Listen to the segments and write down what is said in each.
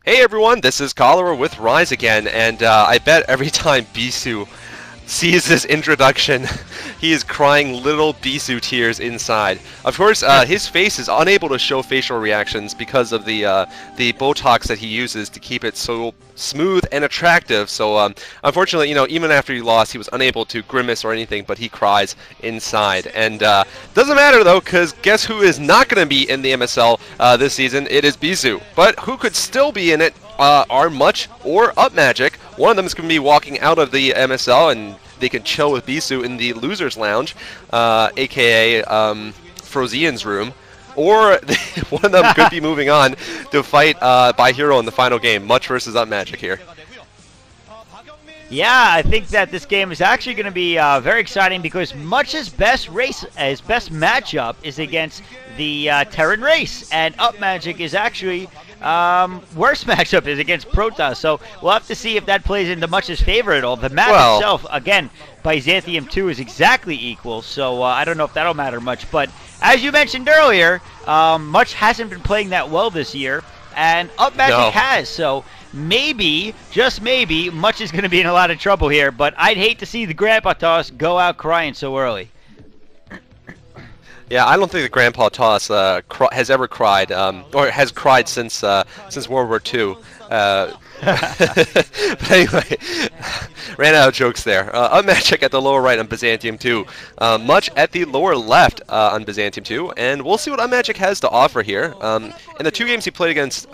Hey everyone, this is Cholera with Rise again, and I bet every time Bisu sees this introduction, he is crying little Bisu tears inside. Of course, his face is unable to show facial reactions because of the Botox that he uses to keep it so smooth and attractive. So unfortunately, even after he lost, he was unable to grimace or anything, but he cries inside. And doesn't matter though, because guess who is not going to be in the MSL this season? It is Bisu. But who could still be in it are Much or UpMagic. One of them is going to be walking out of the MSL, and they can chill with Bisu in the Losers Lounge, aka Frozian's room. Or one of them could be moving on to fight by Hero in the final game, Much versus UpMagic here. Yeah, I think that this game is actually going to be very exciting because Much's best matchup is against the Terran race, and UpMagic is actually worst matchup is against Protoss. So we'll have to see if that plays into Much's favor at all. The map itself, again, Byzantium II is exactly equal, so I don't know if that'll matter much. But as you mentioned earlier, Much hasn't been playing that well this year, and UpMagic has. So maybe, just maybe, Much is going to be in a lot of trouble here. But I'd hate to see the Grandpa Toss go out crying so early. Yeah, I don't think the Grandpa Toss has ever cried, or has cried since World War II. But anyway, ran out of jokes there. UpMagic at the lower right on Byzantium II. Much at the lower left on Byzantium II. And we'll see what UpMagic has to offer here. In the two games he played against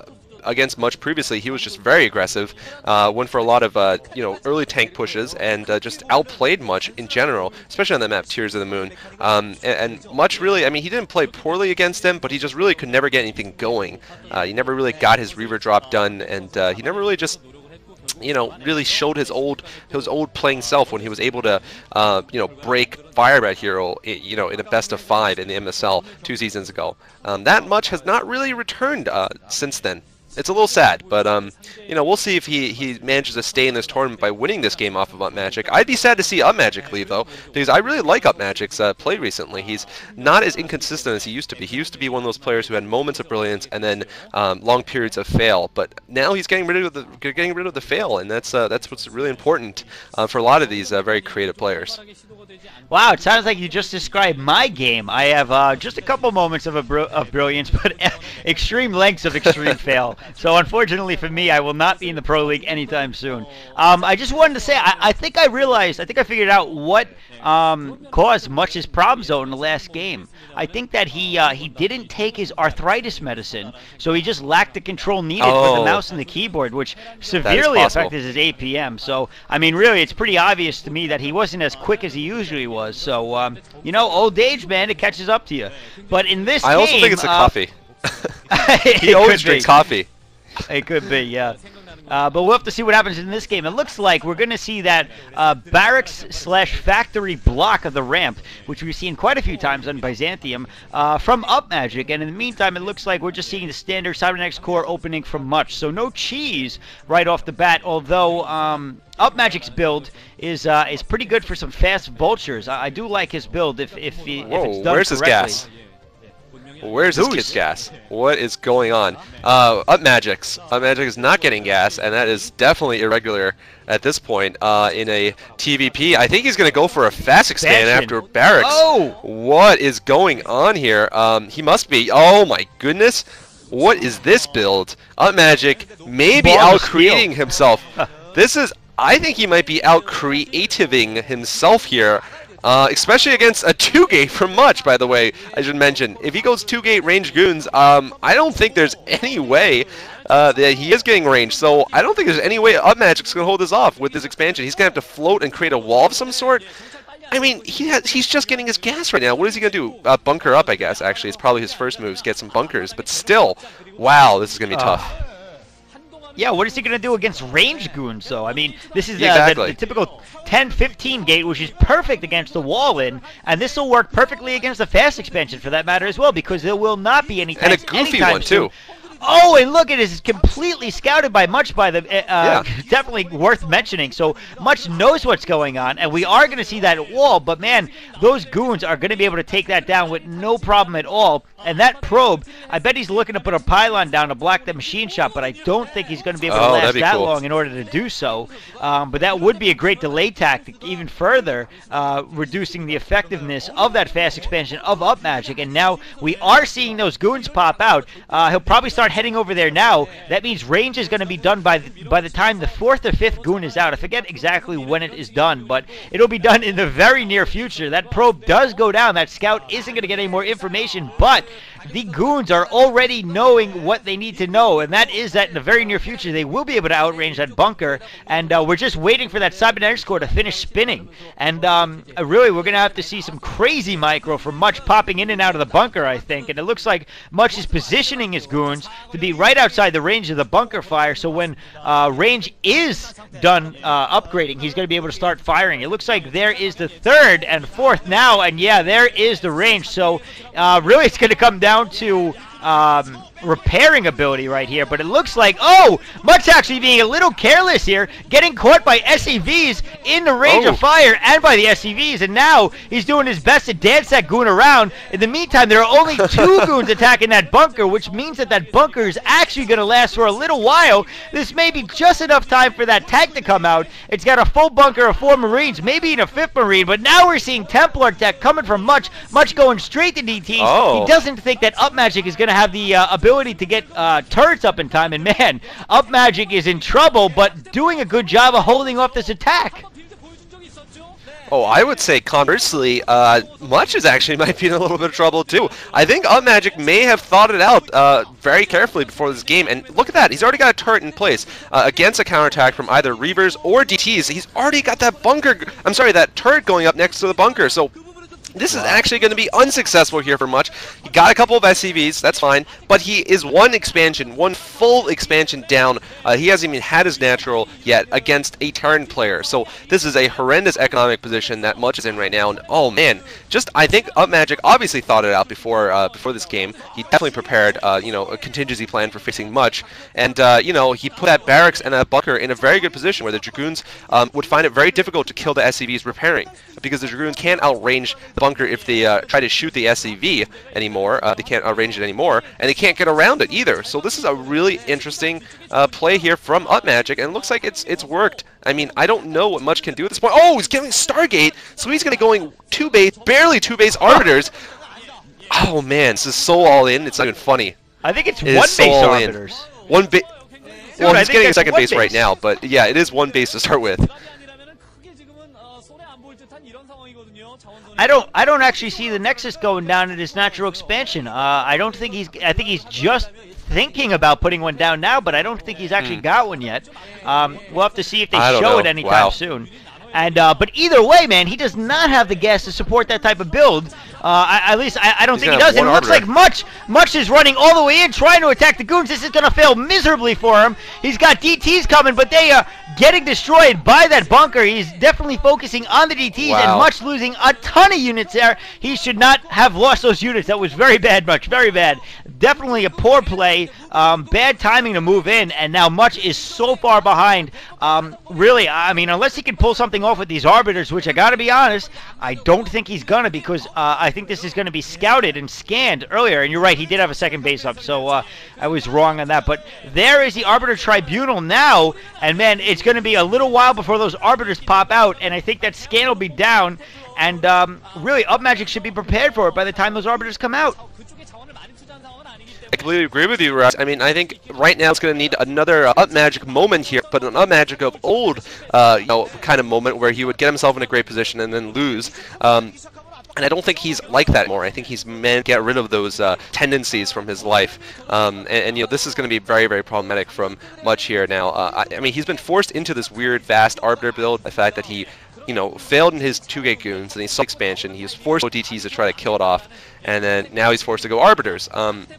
Much previously, he was just very aggressive, went for a lot of early tank pushes, and just outplayed Much in general, especially on the map Tears of the Moon. And Much really, I mean, he didn't play poorly against him, but he just really could never get anything going. He never really got his Reaver drop done, and he never really just really showed his old playing self when he was able to break Firebat Hero in a best of 5 in the MSL 2 seasons ago. That Much has not really returned since then. It's a little sad, but we'll see if he manages to stay in this tournament by winning this game off of UpMagic. I'd be sad to see UpMagic leave, though, because I really like UpMagic's play recently. He's not as inconsistent as he used to be. He used to be one of those players who had moments of brilliance and then long periods of fail. But now he's getting rid of the fail, and that's what's really important for a lot of these very creative players. Wow, it sounds like you just described my game. I have just a couple moments of brilliance, but extreme lengths of extreme fail. So unfortunately for me, I will not be in the Pro League anytime soon. I just wanted to say, I think I figured out what caused Much's problem zone in the last game. I think that he didn't take his arthritis medicine, so he just lacked the control needed for the mouse and the keyboard, which severely affected his APM. So, I mean, really, it's pretty obvious to me that he wasn't as quick as he usually was. So, old age, man, it catches up to you. But in this game, I also think it's the coffee. He He always drinks coffee. It could be, yeah. But we'll have to see what happens in this game. It looks like we're going to see that barracks/factory block of the ramp, which we've seen quite a few times on Byzantium, from UpMagic. And in the meantime, it looks like we're just seeing the standard Cybernetics core opening from Much. So no cheese right off the bat, although UpMagic's build is pretty good for some fast vultures. I do like his build if it's done correctly. Where's his gas? Where's this kid's gas? What is going on? UpMagic is not getting gas, and that is definitely irregular at this point in a TVP. I think he's going to go for a fast expand after Barracks. Oh! What is going on here? He must be. Oh my goodness. What is this build? UpMagic maybe out-creating himself. I think he might be out-creativing himself here. Especially against a 2-gate from Much, by the way, I should mention. If he goes 2-gate range goons, I don't think there's any way that he is getting range. So I don't think there's any way UpMagic's going to hold this off with this expansion. He's going to have to float and create a wall of some sort. I mean, he's just getting his gas right now. What is he going to do? Bunker up, I guess, actually. It's probably his first move, is get some bunkers. But still, wow, this is going to be tough. Yeah, what is he going to do against range goons, though? I mean, this is the typical 10-15 gate, which is perfect against the wall-in, and this will work perfectly against the fast expansion, for that matter, as well, because there will not be any tanks. And a goofy one, too. Oh, and look, it is completely scouted by Much by the Yeah. definitely worth mentioning. So Much knows what's going on, and we are going to see that wall. But man, those goons are going to be able to take that down with no problem at all. And that probe, I bet he's looking to put a pylon down to block the machine shot, but I don't think he's going to be able to last that long in order to do so. But that would be a great delay tactic, even further reducing the effectiveness of that fast expansion of UpMagic. And now we are seeing those goons pop out. He'll probably start heading over there now. That means range is going to be done by the time the 4th or 5th goon is out. I forget exactly when it is done, but it'll be done in the very near future. That probe does go down. That scout isn't going to get any more information, but the goons are already knowing what they need to know, and that is that in the very near future they will be able to outrange that bunker, and we're just waiting for that cybernetics core to finish spinning. And really, we're going to have to see some crazy micro from Much popping in and out of the bunker, I think. And it looks like Much is positioning his goons to be right outside the range of the bunker fire, so when range is done upgrading, he's going to be able to start firing. It looks like there is the 3rd and 4th now, and yeah, there is the range. So really, it's going to come down to repairing ability right here, but it looks like, oh, Much actually being a little careless here, getting caught by SCVs in the range of fire and by the SCVs, and now he's doing his best to dance that goon around. In the meantime, there are only 2 goons attacking that bunker, which means that that bunker is actually going to last for a little while. This may be just enough time for that tank to come out. It's got a full bunker of 4 Marines, maybe even a 5th Marine, but now we're seeing Templar tech coming from Much going straight to DTs. He doesn't think that UpMagic is going to have the ability to get turrets up in time, and man, UpMagic is in trouble, but doing a good job of holding off this attack. Oh, I would say conversely, Much is actually might be in a little bit of trouble too. I think UpMagic may have thought it out very carefully before this game, and look at that, he's already got a turret in place against a counterattack from either Reavers or DTs. He's already got that that turret going up next to the bunker, so this is actually going to be unsuccessful here for Much. He got a couple of SCVs, that's fine, but he is one full expansion down. He hasn't even had his natural yet against a Terran player. So this is a horrendous economic position that Much is in right now. And oh man, I think UpMagic obviously thought it out before this game. He definitely prepared a contingency plan for facing Much, and he put that barracks and a bunker in a very good position where the Dragoons would find it very difficult to kill the SCVs repairing, because the Dragoons can't outrange the bunker if they try to shoot the SCV anymore. They can't outrange it anymore, and they can't get around it either. So this is a really interesting play here from UpMagic, and it looks like it's worked. I mean, I don't know what Much can do at this point. Oh, he's getting Stargate, so he's going to be going 2 base, barely 2 base Arbiters. Oh man, this is so all in, it's not even funny. I think it's 1 base Arbiters. Well, he's getting a 2nd base right now, but yeah, it is 1 base to start with. I don't actually see the Nexus going down at his natural expansion. I think he's just thinking about putting one down now, but I don't think he's actually got one yet. We'll have to see if they show it anytime soon. And but either way, man, he does not have the gas to support that type of build. At least I don't think he does. And it looks like Much is running all the way in, trying to attack the goons. This is going to fail miserably for him. He's got DTs coming, but they are getting destroyed by that bunker. He's definitely focusing on the DTs, and Much losing a ton of units there. He should not have lost those units. That was very bad, Much. Very bad. Definitely a poor play. Bad timing to move in, and now Much is so far behind. Really, I mean, unless he can pull something off with these Arbiters, which I got to be honest, I don't think he's going to, because I think this is going to be scouted and scanned earlier. And you're right, he did have a 2nd base up, so I was wrong on that. But there is the Arbiter Tribunal now, and man, it's going to be a little while before those Arbiters pop out, and I think that scan will be down, and really, UpMagic should be prepared for it by the time those Arbiters come out. I completely agree with you, Russ. I mean, I think right now it's going to need another UpMagic moment here, but an UpMagic of old, kind of moment where he would get himself in a great position and then lose. And I don't think he's like that anymore. I think he's meant to get rid of those tendencies from his life. And this is going to be very, very problematic from Much here now. I mean, he's been forced into this weird, vast Arbiter build. The fact that he failed in his 2-gate goons, and he saw expansion. He was forced to go DTs to try to kill it off, and then now he's forced to go Arbiters.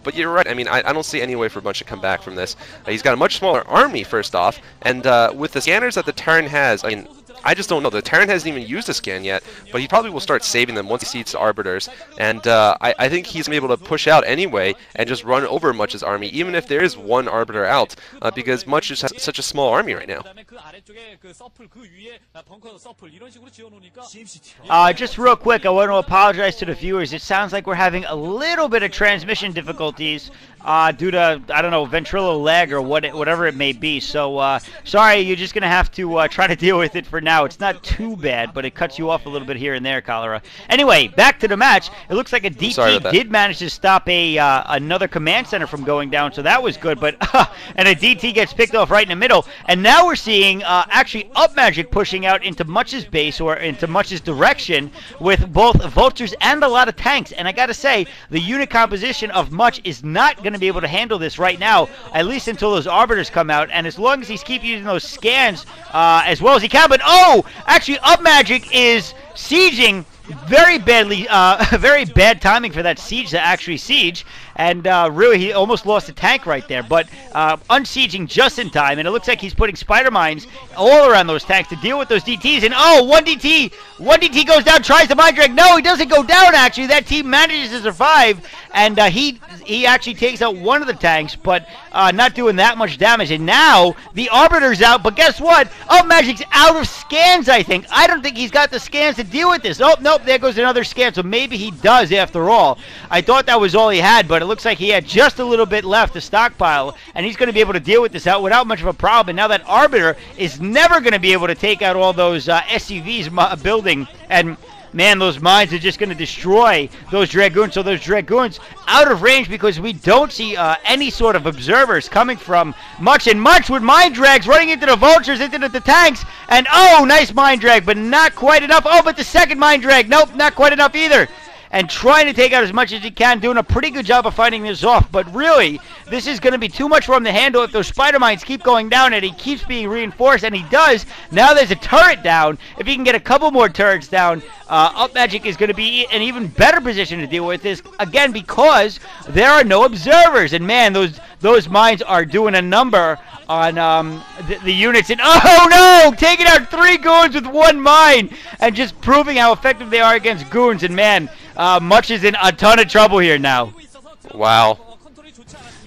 But you're right. I mean, I don't see any way for Much to come back from this. He's got a much smaller army, first off, and with the scanners that the Terran has, I mean, I just don't know. The Terran hasn't even used a scan yet, but he probably will start saving them once he sees the Arbiters. And I think he's going to be able to push out anyway and just run over Much's army, even if there is one Arbiter out, because Much just has such a small army right now. Just real quick, I want to apologize to the viewers. It sounds like we're having a little bit of transmission difficulties due to, I don't know, ventrilo lag or whatever it may be. So, sorry, you're just going to have to try to deal with it for now. It's not too bad, but it cuts you off a little bit here and there, Cholera. Anyway, back to the match. It looks like a DT did manage to stop another command center from going down, so that was good. But and a DT gets picked off right in the middle. And now we're seeing actually UpMagic pushing out into Much's base or into Much's direction with both vultures and a lot of tanks. And I got to say, the unit composition of Much is not going to be able to handle this right now, at least until those arbiters come out. And as long as he's keep using those scans as well as he can. But oh, actually UpMagic is sieging very badly, very bad timing for that siege to actually siege, and really he almost lost a tank right there, but unsieging just in time, and it looks like he's putting spider mines all around those tanks to deal with those DTs, and oh, one DT goes down, tries to mind drag, no, he doesn't go down actually, that team manages to survive, and he actually takes out one of the tanks, but not doing that much damage, and now the Arbiter's out, but guess what, UpMagic's out of scans, I think. I don't think he's got the scans to deal with this. Oh, nope, there goes another scan, so maybe he does after all. I thought that was all he had, but it looks like he had just a little bit left to stockpile, and he's going to be able to deal with this out without much of a problem, and now that Arbiter is never going to be able to take out all those SCVs building, and man, those mines are just going to destroy those Dragoons. So those Dragoons out of range because we don't see any sort of observers coming from Much. And Much with mine drags running into the vultures, into the tanks. And oh, nice mine drag, but not quite enough. Oh, but the second mine drag. Nope, not quite enough either. And trying to take out as much as he can, doing a pretty good job of fighting this off. But really, this is going to be too much for him to handle if those spider mines keep going down and he keeps being reinforced, and he does. Now there's a turret down. If he can get a couple more turrets down, UpMagic is going to be in an even better position to deal with this, again, because there are no observers. And man, those mines are doing a number on the units. And oh no! Taking out 3 goons with 1 mine and just proving how effective they are against goons. And man, Much is in a ton of trouble here now. Wow.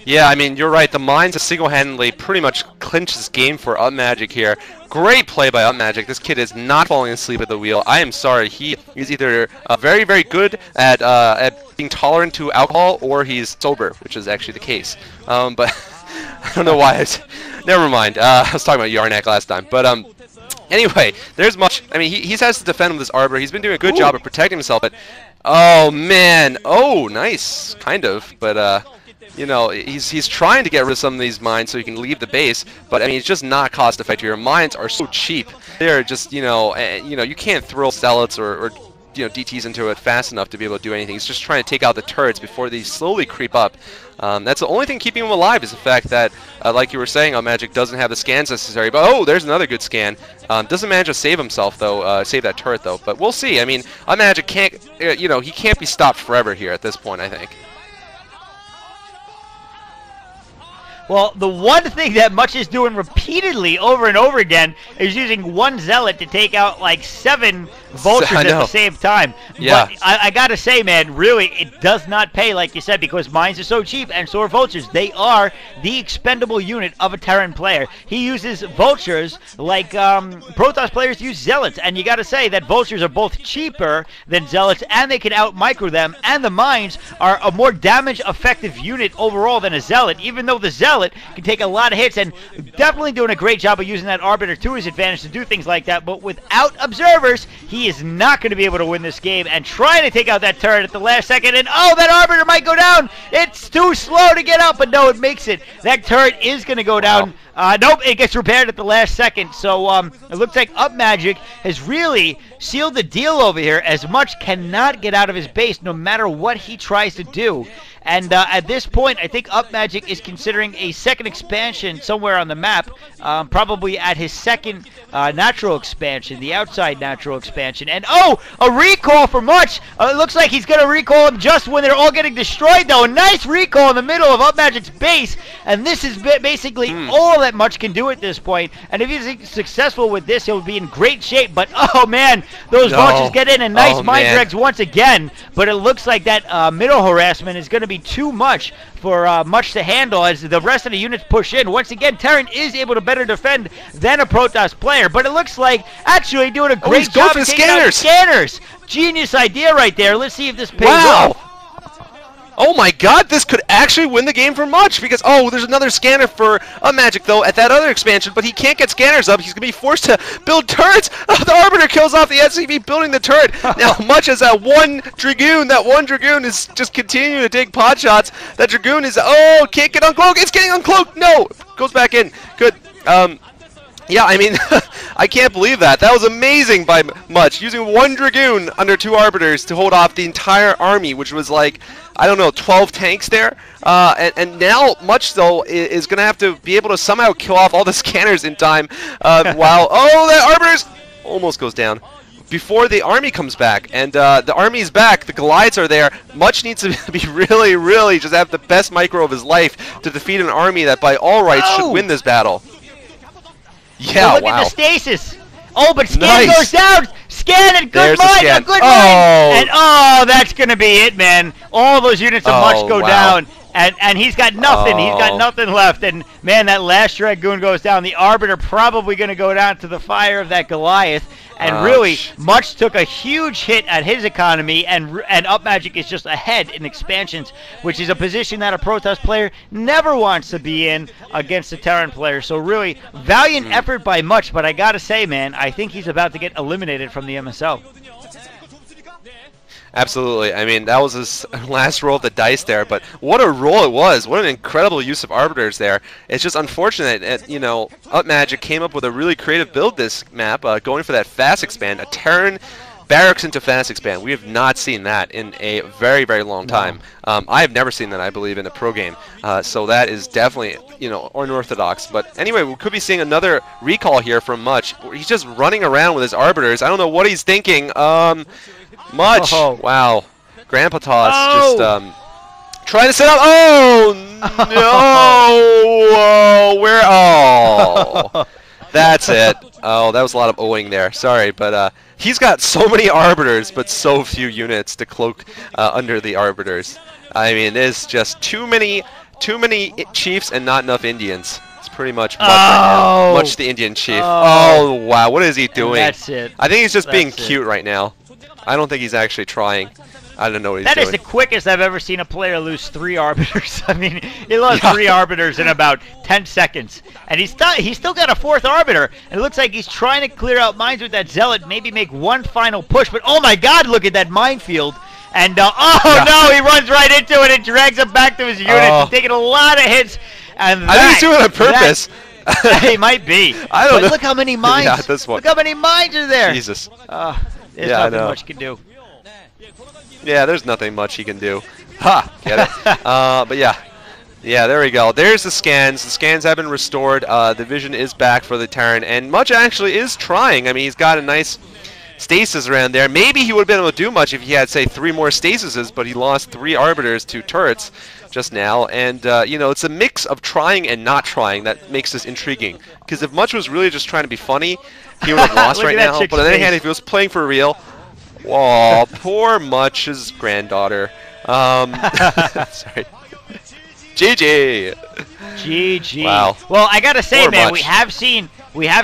Yeah, I mean, you're right. The mines single-handedly pretty much clinch this game for UpMagic here. Great play by UpMagic. This kid is not falling asleep at the wheel. I am sorry. He is either very, very good at being tolerant to alcohol, or he's sober, which is actually the case. But I don't know why. Never mind. I was talking about Yarnak last time. But anyway, there's Much. I mean, he has to defend with this Arbiter. He's been doing a good job of protecting himself. But oh man. Oh, nice. Kind of. But you know, he's trying to get rid of some of these mines so he can leave the base, but I mean, it's just not cost effective. Your mines are so cheap. They're just, you know, you can't throw zealots or DTs into it fast enough to be able to do anything. He's just trying to take out the turrets before they slowly creep up. That's the only thing keeping him alive, is the fact that, like you were saying, UpMagic doesn't have the scans necessary. But oh, there's another good scan. Doesn't manage to save himself though, save that turret though. But we'll see. I mean, UpMagic can't, he can't be stopped forever here at this point, I think. Well, the one thing that Much is doing repeatedly over and over again is using 1 zealot to take out like 7 vultures at the same time. Yeah. But I gotta say, man, really, it does not pay, like you said, because mines are so cheap, and so are vultures. They are the expendable unit of a Terran player. He uses vultures like Protoss players use zealots, and you gotta say that vultures are both cheaper than zealots, and they can out-micro them, and the mines are a more damage-effective unit overall than a zealot, even though the zealot can take a lot of hits, and definitely doing a great job of using that Arbiter to his advantage to do things like that. But without observers, he is not going to be able to win this game, and trying to take out that turret at the last second, and oh, that Arbiter might go down. It's too slow to get up, but no, it makes it. That turret is going to go down. Nope, it gets repaired at the last second. So it looks like UpMagic has really sealed the deal over here, as Much cannot get out of his base no matter what he tries to do. And at this point, I think UpMagic is considering a second expansion somewhere on the map, probably at his second natural expansion, the outside natural expansion. And oh, a recall for Much. It looks like he's going to recall him just when they're all getting destroyed, though. A nice recall in the middle of UpMagic's base. And this is basically all that Much can do at this point. And if he's successful with this, he'll be in great shape. But oh man, those launches get in, and nice mind dregs once again. But it looks like that middle harassment is going to be too much for Much to handle as the rest of the units push in. Once again, Terran is able to better defend than a Protoss player, but it looks like actually doing a great job of taking out scanners. Genius idea right there. Let's see if this pays off. Oh my god, this could actually win the game for Much, because, oh, there's another scanner for UpMagic, though, at that other expansion, but he can't get scanners up. He's going to be forced to build turrets. Oh, the Arbiter kills off the SCV building the turret. Now, Much has that one Dragoon. That one Dragoon is just continuing to take pot shots. That Dragoon is, oh, can't get uncloaked. It's getting uncloaked. No, goes back in. Good. Yeah, I mean, I can't believe that. That was amazing by Much, using one Dragoon under 2 Arbiters to hold off the entire army, which was like, I don't know, 12 tanks there. And now Much, though, is going to have to be able to somehow kill off all the scanners in time while, oh, that Arbiters almost goes down before the army comes back. And the army's back. The Goliaths are there. Much needs to be really, really just have the best micro of his life to defeat an army that by all rights should win this battle. Yeah, look at the stasis. Oh, but Scan goes down. Scan and good mind. A good mind. And oh, that's going to be it, man. All those units of Much go down. And he's got nothing. He's got nothing left. And, man, that last Dragoon goes down. The Arbiter probably going to go down to the fire of that Goliath. And really, Much took a huge hit at his economy, and UpMagic is just ahead in expansions, which is a position that a Protoss player never wants to be in against a Terran player. So really, valiant effort by Much, but I gotta say, man, I think he's about to get eliminated from the MSL. Absolutely. I mean, that was his last roll of the dice there, but what a roll it was. What an incredible use of Arbiters there. It's just unfortunate that, you know, UpMagic came up with a really creative build this map, going for that fast expand, a Terran barracks into fast expand. We have not seen that in a very, very long time. I have never seen that, I believe, in a pro game. So that is definitely, you know, unorthodox. But anyway, we could be seeing another recall here from Much. He's just running around with his Arbiters. I don't know what he's thinking. Much. Wow. Grandpa Toss just trying to set up. Oh no! Where? Oh, that's it. Oh, that was a lot of owing there. Sorry, but he's got so many Arbiters, but so few units to cloak under the Arbiters. I mean, there's just too many chiefs and not enough Indians. It's pretty much Much right now. Much the Indian chief. Oh wow, what is he doing? That's it. I think he's just being cute right now. I don't think he's actually trying. I don't know what he's doing. That is the quickest I've ever seen a player lose 3 Arbiters. I mean, he lost 3 Arbiters in about 10 seconds. And he's still got a 4th Arbiter. And it looks like he's trying to clear out mines with that Zealot, maybe make one final push. But oh my god, look at that minefield. And no, he runs right into it and drags him back to his units. He's taking a lot of hits. And I think he's doing it on purpose. He might be. I don't know. Look how many mines. Yeah, this one. Look how many mines are there. Jesus. There's nothing Much can do. Yeah, there's nothing much he can do. Ha! Get it? But yeah. Yeah, there we go. There's the scans. The scans have been restored. The vision is back for the Terran. And Much actually is trying. I mean, he's got a nice stasis around there. Maybe he would have been able to do much if he had, say, 3 more stasises, but he lost 3 Arbiters to turrets just now. And, you know, it's a mix of trying and not trying that makes this intriguing. Because if Much was really just trying to be funny, he would have lost right now. But on the other hand, if he was playing for real, whoa, poor Much's granddaughter. Sorry. GG. GG. Wow. Well, I gotta say, Poor man, Much. we have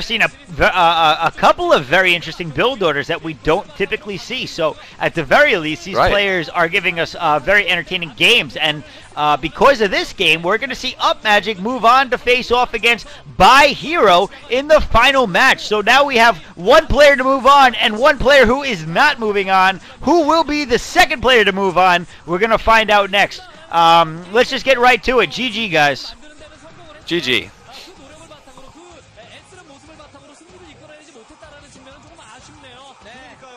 seen a couple of very interesting build orders that we don't typically see. So at the very least, these players are giving us very entertaining games. And because of this game, we're going to see UpMagic move on to face off against By Hero in the final match. So now we have 1 player to move on and 1 player who is not moving on. Who will be the second player to move on? We're going to find out next. Let's just get right to it. GG, guys. GG.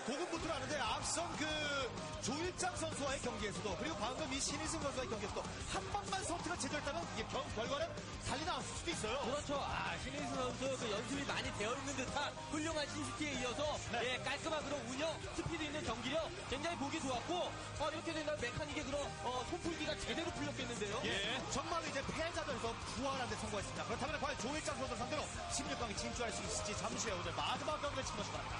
고군분투를 하는데 앞선 그 조일장 선수와의 경기에서 선수도 그리고 방금 이 신희승 선수의 경기에서도 한 번만 선택을 제대로했다면 이게 결과는 달리 나올 수도 있어요. 그렇죠. 신혜승 선수 그 연습이 많이 되어 있는 듯한 훌륭한 신스티에 이어서 네. 예, 깔끔한 그런 운영, 스피드 있는 경기력 굉장히 보기 좋았고 이렇게 된다면 메카닉의 그런 손풀기가 제대로 풀렸겠는데요. 예. 정말로 이제 패자전에서 부활하는 데 성공했습니다. 그렇다면 과연 조일장 선수 상대로 16강에 진출할 수 있을지 잠시 후에 오늘 마지막 경기를 치러주시 바랍니다.